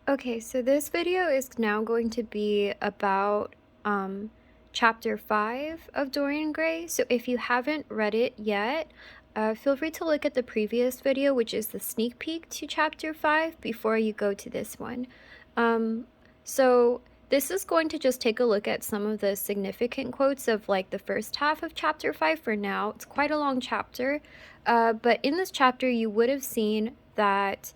Okay, so this video is now going to be about chapter 5 of Dorian Gray. So if you haven't read it yet, feel free to look at the previous video, which is the sneak peek to chapter 5, before you go to this one. So this is going to just take a look at some of the significant quotes of like the first half of chapter 5 for now. It's quite a long chapter, but in this chapter you would have seen that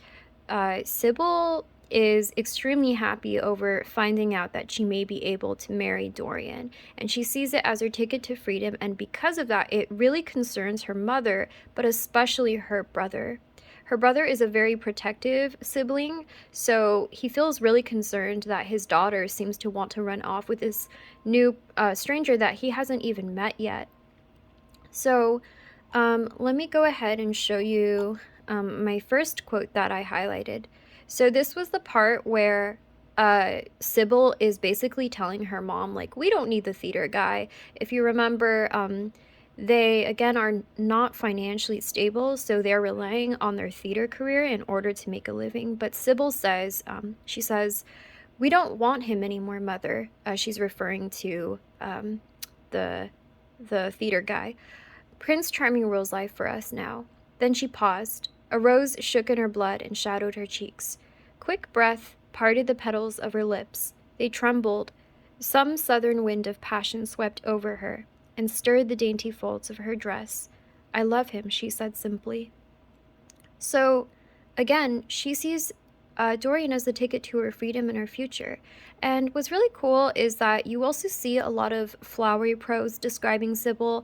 Sybil is extremely happy over finding out that she may be able to marry Dorian, and she sees it as her ticket to freedom, and because of that, it really concerns her mother, but especially her brother. Her brother is a very protective sibling, so he feels really concerned that his daughter seems to want to run off with this new stranger that he hasn't even met yet. So let me go ahead and show you my first quote that I highlighted. So this was the part where Sybil is basically telling her mom, like, we don't need the theater guy. If you remember, they, again, are not financially stable, so they're relying on their theater career in order to make a living. But Sybil says, she says, we don't want him anymore, Mother. She's referring to the theater guy. Prince Charming rules life for us now. Then she paused. A rose shook in her blood and shadowed her cheeks. Quick breath parted the petals of her lips. They trembled. Some southern wind of passion swept over her and stirred the dainty folds of her dress. I love him, she said simply. So, again, she sees Dorian as the ticket to her freedom and her future. And what's really cool is that you also see a lot of flowery prose describing Sybil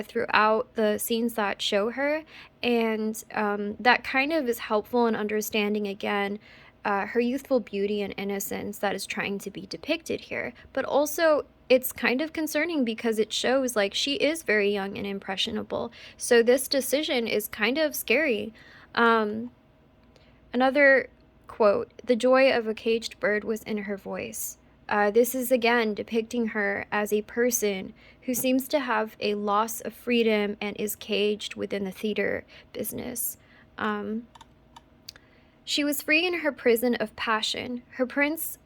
throughout the scenes that show her, and that kind of is helpful in understanding, again, her youthful beauty and innocence that is trying to be depicted here. But also, it's kind of concerning because it shows like she is very young and impressionable. So this decision is kind of scary. Another quote, the joy of a caged bird was in her voice. This is again depicting her as a person who seems to have a loss of freedom and is caged within the theater business. She was free in her prison of passion. Her Prince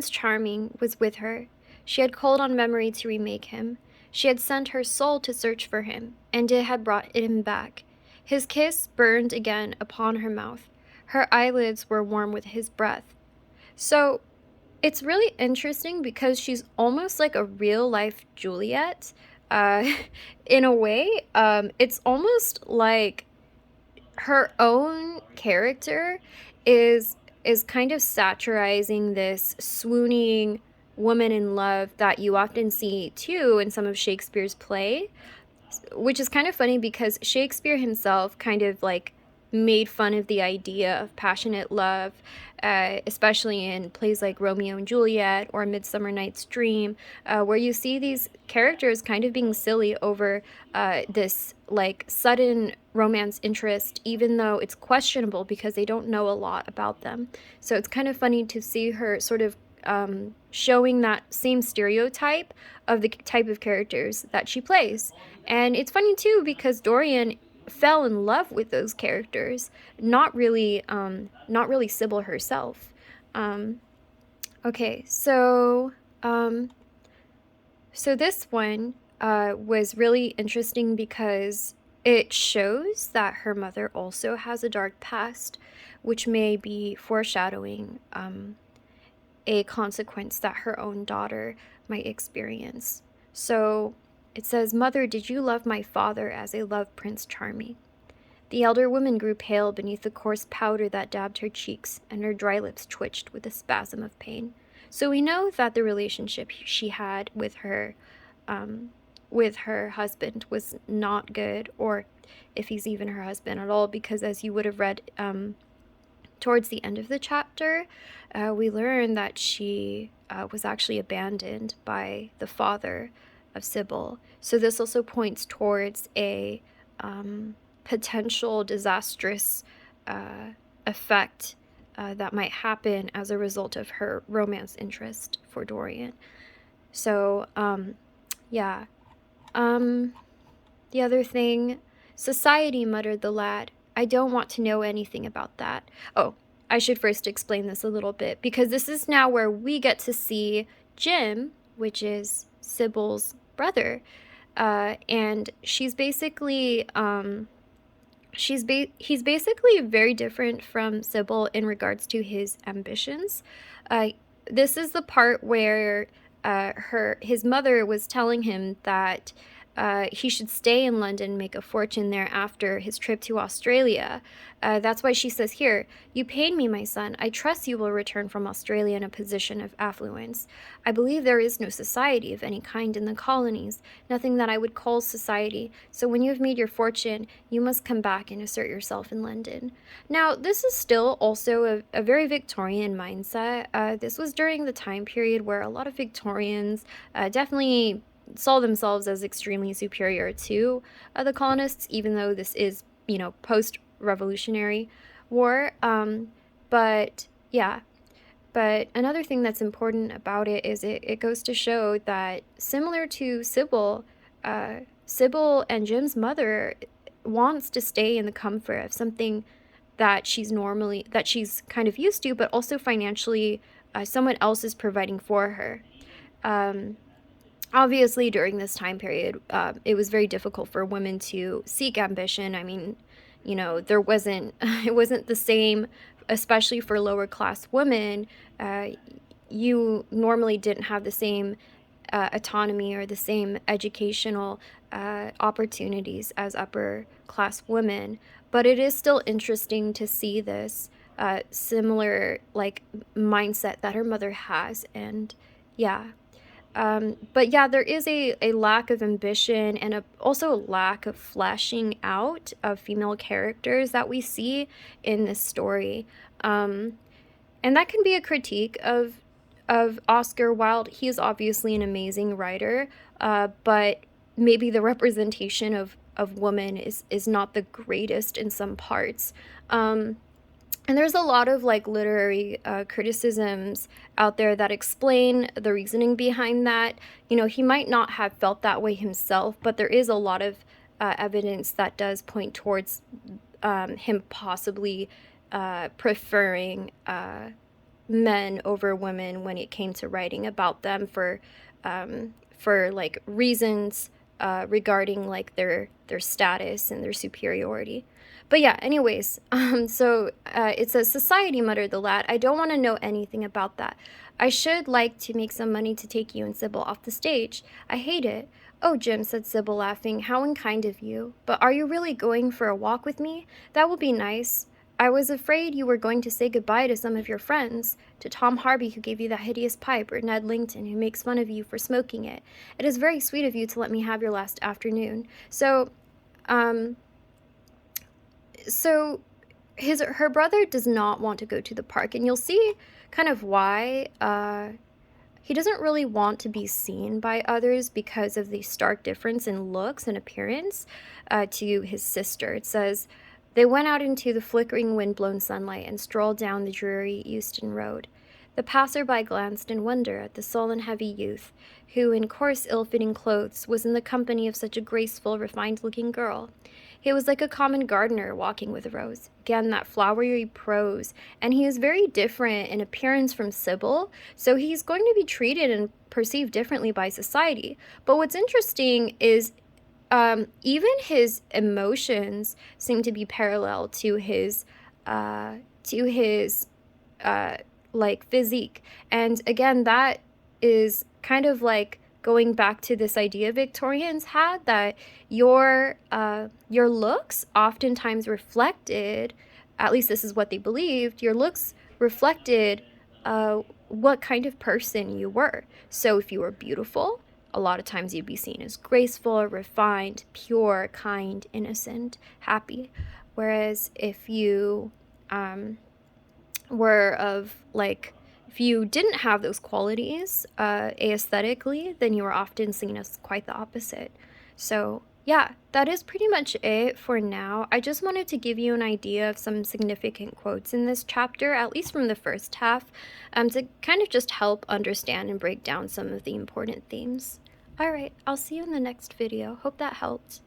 Charming, was with her. She had called on memory to remake him. She had sent her soul to search for him, and it had brought him back. His kiss burned again upon her mouth. Her eyelids were warm with his breath. So it's really interesting because she's almost like a real-life Juliet. In a way, it's almost like her own character is kind of satirizing this swooning woman in love that you often see too in some of Shakespeare's play, which is kind of funny because Shakespeare himself kind of like made fun of the idea of passionate love, especially in plays like Romeo and Juliet or Midsummer Night's Dream, where you see these characters kind of being silly over this like sudden romance interest, even though it's questionable because they don't know a lot about them. So it's kind of funny to see her sort of showing that same stereotype of the type of characters that she plays. And it's funny too because Dorian fell in love with those characters, not really Sybil herself. Okay, so this one was really interesting because it shows that her mother also has a dark past, which may be foreshadowing a consequence that her own daughter might experience. So it says, Mother, did you love my father as I love Prince Charming? The elder woman grew pale beneath the coarse powder that dabbed her cheeks, and her dry lips twitched with a spasm of pain. So we know that the relationship she had with her husband was not good, or if he's even her husband at all, because as you would have read towards the end of the chapter, we learn that she was actually abandoned by the father of Sybil. So this also points towards a potential disastrous effect that might happen as a result of her romance interest for Dorian. So, yeah. The other thing, society, muttered the lad. I don't want to know anything about that. Oh, I should first explain this a little bit, because this is now where we get to see Jim, which is Sybil's brother, and she's basically he's basically very different from Sybil in regards to his ambitions. Uh, this is the part where his mother was telling him that he should stay in London and make a fortune there after his trip to Australia. That's why she says here, "You paid me, my son. I trust you will return from Australia in a position of affluence. I believe there is no society of any kind in the colonies, nothing that I would call society. So when you have made your fortune, you must come back and assert yourself in London." Now, this is still also a very Victorian mindset. This was during the time period where a lot of Victorians definitely saw themselves as extremely superior to the colonists, even though this is, you know, post-Revolutionary War. But yeah, but another thing that's important about it is it goes to show that, similar to Sybil, Sybil and Jim's mother wants to stay in the comfort of something that she's kind of used to, but also financially someone else is providing for her. Obviously, during this time period, it was very difficult for women to seek ambition. I mean, you know, it wasn't the same, especially for lower class women. You normally didn't have the same autonomy or the same educational opportunities as upper class women. But it is still interesting to see this similar, like, mindset that her mother has. And yeah. But yeah, there is a lack of ambition and also a lack of fleshing out of female characters that we see in this story. And that can be a critique of Oscar Wilde. He is obviously an amazing writer, but maybe the representation of woman is not the greatest in some parts. And there's a lot of, like, literary criticisms out there that explain the reasoning behind that. You know, he might not have felt that way himself, but there is a lot of evidence that does point towards him possibly preferring men over women when it came to writing about them for like reasons regarding, like, their status and their superiority. But yeah, anyways, so it says, "Society," muttered the lad. "I don't want to know anything about that. I should like to make some money to take you and Sybil off the stage. I hate it." "Oh, Jim," said Sybil, laughing, "how unkind of you. But are you really going for a walk with me? That will be nice. I was afraid you were going to say goodbye to some of your friends, to Tom Harby, who gave you that hideous pipe, or Ned Langton, who makes fun of you for smoking it. It is very sweet of you to let me have your last afternoon." So her brother does not want to go to the park, and you'll see kind of why. He doesn't really want to be seen by others because of the stark difference in looks and appearance to his sister. It says, "They went out into the flickering wind-blown sunlight and strolled down the dreary Euston Road. The passer-by glanced in wonder at the sullen, heavy youth, who, in coarse, ill-fitting clothes, was in the company of such a graceful, refined-looking girl. He was like a common gardener walking with a rose." Again, that flowery prose. And he is very different in appearance from Sybil, so he's going to be treated and perceived differently by society. But what's interesting is even his emotions seem to be parallel to his like, physique. And again, that is kind of like going back to this idea Victorians had, that your looks oftentimes reflected, at least this is what they believed, your looks reflected what kind of person you were. So if you were beautiful, a lot of times you'd be seen as graceful, refined, pure, kind, innocent, happy. Whereas if you were of, like, if you didn't have those qualities aesthetically, then you were often seen as quite the opposite. So yeah, that is pretty much it for now. I just wanted to give you an idea of some significant quotes in this chapter, at least from the first half, to kind of just help understand and break down some of the important themes. Alright, I'll see you in the next video. Hope that helped.